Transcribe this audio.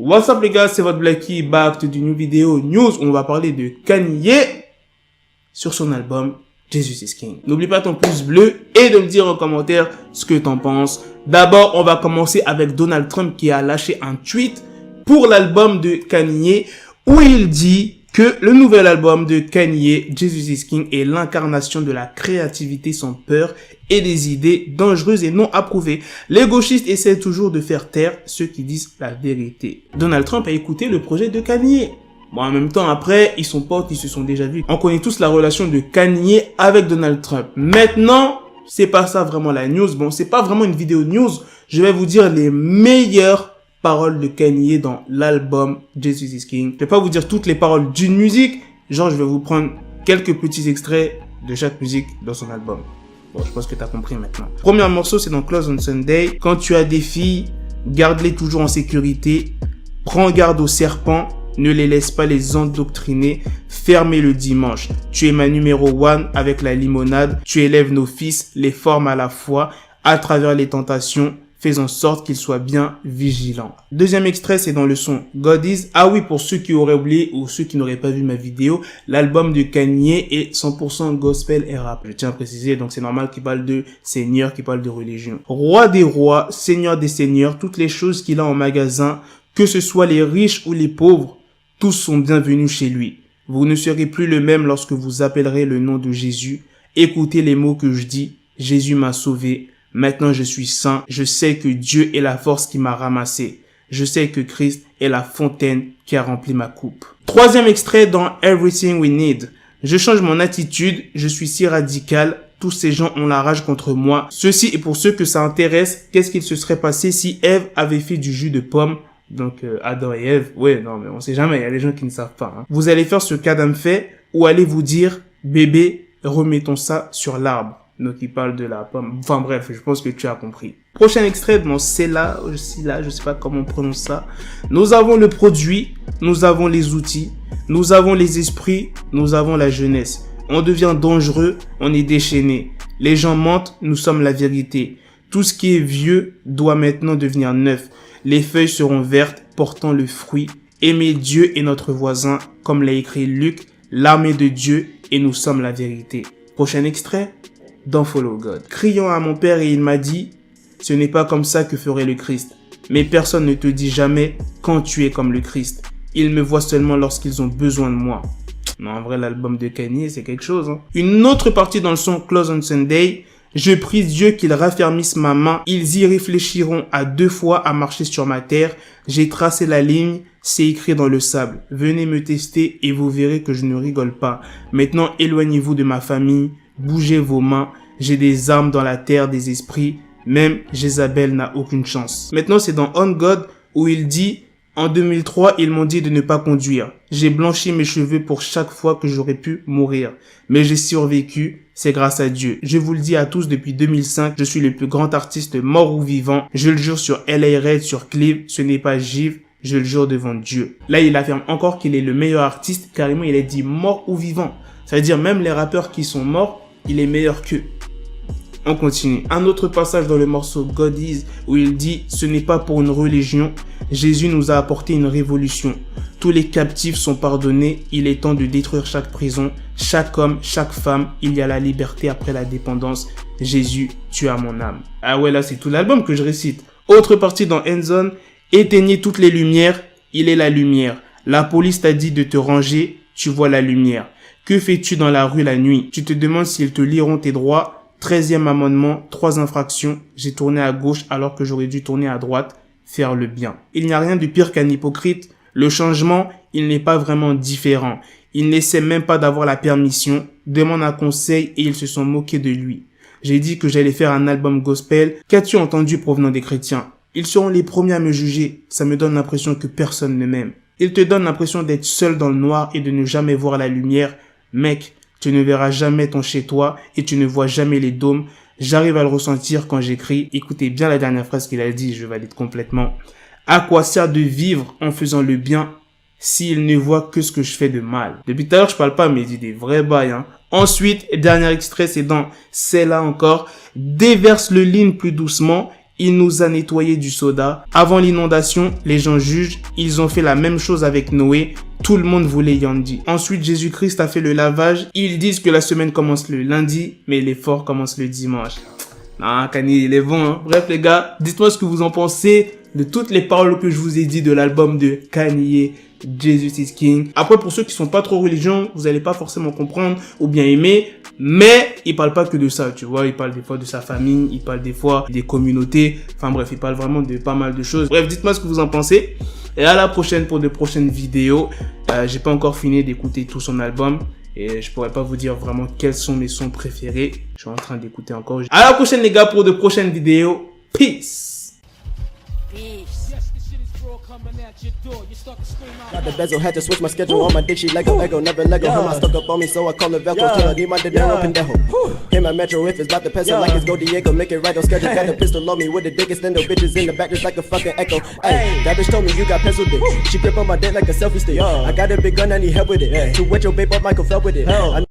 What's up les gars, c'est votre Blacky, back to the new video news. On va parler de Kanye sur son album Jesus is King. N'oublie pas ton pouce bleu et de me dire en commentaire ce que t'en penses. D'abord, on va commencer avec Donald Trump qui a lâché un tweet pour l'album de Kanye où il dit que le nouvel album de Kanye, Jesus is King, est l'incarnation de la créativité sans peur et des idées dangereuses et non approuvées. Les gauchistes essaient toujours de faire taire ceux qui disent la vérité. Donald Trump a écouté le projet de Kanye. Bon, en même temps, après, ils sont potes, ils se sont déjà vus. On connaît tous la relation de Kanye avec Donald Trump. Maintenant, c'est pas ça vraiment la news. Bon, c'est pas vraiment une vidéo news. Je vais vous dire les meilleures paroles de Kanye dans l'album Jesus is King. Je vais pas vous dire toutes les paroles d'une musique. Genre, je vais vous prendre quelques petits extraits de chaque musique dans son album. Bon, je pense que t'as compris maintenant. Premier morceau, c'est dans Close on Sunday. Quand tu as des filles, garde-les toujours en sécurité. Prends garde aux serpents. Ne les laisse pas les endoctriner. Fermez le dimanche. Tu es ma numéro 1 avec la limonade. Tu élèves nos fils, les formes à la fois. À travers les tentations, fais en sorte qu'ils soient bien vigilants. Deuxième extrait, c'est dans le son God Is. Ah oui, pour ceux qui auraient oublié ou ceux qui n'auraient pas vu ma vidéo, l'album de Kanye est 100% gospel et rap. Je tiens à préciser, donc c'est normal qu'il parle de Seigneur, qu'il parle de religion. Roi des rois, Seigneur des seigneurs, toutes les choses qu'il a en magasin, que ce soit les riches ou les pauvres, tous sont bienvenus chez lui. Vous ne serez plus le même lorsque vous appellerez le nom de Jésus. Écoutez les mots que je dis. Jésus m'a sauvé. Maintenant je suis saint. Je sais que Dieu est la force qui m'a ramassé. Je sais que Christ est la fontaine qui a rempli ma coupe. Troisième extrait dans Everything We Need. Je change mon attitude. Je suis si radical. Tous ces gens ont la rage contre moi. Ceci est pour ceux que ça intéresse. Qu'est-ce qu'il se serait passé si Ève avait fait du jus de pomme? Donc Adam et Ève, ouais, non mais on sait jamais, il y a des gens qui ne savent pas. Hein. Vous allez faire ce qu'Adam fait, ou allez vous dire, bébé, remettons ça sur l'arbre. Donc il parle de la pomme. Enfin bref, je pense que tu as compris. Prochain extrait, bon, c'est là, je sais pas comment on prononce ça. Nous avons le produit, nous avons les outils, nous avons les esprits, nous avons la jeunesse. On devient dangereux, on est déchaîné. Les gens mentent, nous sommes la vérité. Tout ce qui est vieux doit maintenant devenir neuf. Les feuilles seront vertes, portant le fruit. Aimez Dieu et notre voisin, comme l'a écrit Luc, l'armée de Dieu et nous sommes la vérité. Prochain extrait, dans Follow God. Criant à mon père et il m'a dit, ce n'est pas comme ça que ferait le Christ. Mais personne ne te dit jamais quand tu es comme le Christ. Ils me voient seulement lorsqu'ils ont besoin de moi. Non, en vrai, l'album de Kanye, c'est quelque chose. Hein. Une autre partie dans le son Close on Sunday. Je prie Dieu qu'il raffermisse ma main. Ils y réfléchiront à 2 fois à marcher sur ma terre. J'ai tracé la ligne, c'est écrit dans le sable. Venez me tester et vous verrez que je ne rigole pas. Maintenant, éloignez-vous de ma famille. Bougez vos mains. J'ai des armes dans la terre des esprits. Même Jézabel n'a aucune chance. Maintenant, c'est dans On God où il dit... En 2003, ils m'ont dit de ne pas conduire. J'ai blanchi mes cheveux pour chaque fois que j'aurais pu mourir. Mais j'ai survécu, c'est grâce à Dieu. Je vous le dis à tous, depuis 2005, je suis le plus grand artiste mort ou vivant. Je le jure sur LA Red, sur Clive, ce n'est pas Giv, je le jure devant Dieu. Là, il affirme encore qu'il est le meilleur artiste, carrément il a dit mort ou vivant. Ça veut dire même les rappeurs qui sont morts, il est meilleur qu'eux. On continue. Un autre passage dans le morceau God Is où il dit « Ce n'est pas pour une religion, Jésus nous a apporté une révolution. Tous les captifs sont pardonnés, il est temps de détruire chaque prison, chaque homme, chaque femme, il y a la liberté après la dépendance. Jésus, tu as mon âme. » Ah ouais, là c'est tout l'album que je récite. Autre partie dans Endzone, « Éteignez toutes les lumières, il est la lumière. La police t'a dit de te ranger, tu vois la lumière. Que fais-tu dans la rue la nuit? Tu te demandes s'ils te liront tes droits. 13e amendement, 3 infractions. J'ai tourné à gauche alors que j'aurais dû tourner à droite. Faire le bien. Il n'y a rien de pire qu'un hypocrite. Le changement, il n'est pas vraiment différent. Il n'essaie même pas d'avoir la permission. Demande un conseil et ils se sont moqués de lui. J'ai dit que j'allais faire un album gospel. Qu'as-tu entendu provenant des chrétiens? Ils seront les premiers à me juger. Ça me donne l'impression que personne ne m'aime. Ils te donnent l'impression d'être seul dans le noir et de ne jamais voir la lumière. Mec, tu ne verras jamais ton chez-toi et tu ne vois jamais les dômes. J'arrive à le ressentir quand j'écris. Écoutez bien la dernière phrase qu'il a dit, je valide complètement. À quoi sert de vivre en faisant le bien s'il ne voit que ce que je fais de mal? Depuis tout à l'heure, je parle pas, mais il dit des vrais bails, hein. Ensuite, dernier extrait, c'est dans C'est là encore. Déverse le lean plus doucement il nous a nettoyé du soda. Avant l'inondation, les gens jugent. Ils ont fait la même chose avec Noé. Tout le monde voulait Yandi. Ensuite, Jésus-Christ a fait le lavage. Ils disent que la semaine commence le lundi, mais l'effort commence le dimanche. Ah, Kanye, il est bon, hein. Bref, les gars, dites-moi ce que vous en pensez de toutes les paroles que je vous ai dit de l'album de Kanye, Jesus is King. Après, pour ceux qui sont pas trop religieux, vous allez pas forcément comprendre ou bien aimer, mais il parle pas que de ça, tu vois. Il parle des fois de sa famille, il parle des fois des communautés. Enfin bref, il parle vraiment de pas mal de choses. Bref, dites-moi ce que vous en pensez. Et à la prochaine pour de prochaines vidéos. J'ai pas encore fini d'écouter tout son album. Et je pourrais pas vous dire vraiment quels sont mes sons préférés. Je suis en train d'écouter encore. À la prochaine les gars pour de prochaines vidéos. Peace. Got the bezel, had to switch my schedule on my dick, she Lego, never Lego. Her my stuck up on me, so I call her Velcro. Till I need my dinero pendejo. Hit my metro if it's about the peso, like it's Go Diego, make it right on schedule. Got the pistol on me with the dick, extend the bitches in the back just like a fucking echo. Hey, that bitch told me you got pencil dick. She grip on my dick like a selfie stick. I got a big gun, I need help with it. To wet your babe up, Michael fell with it.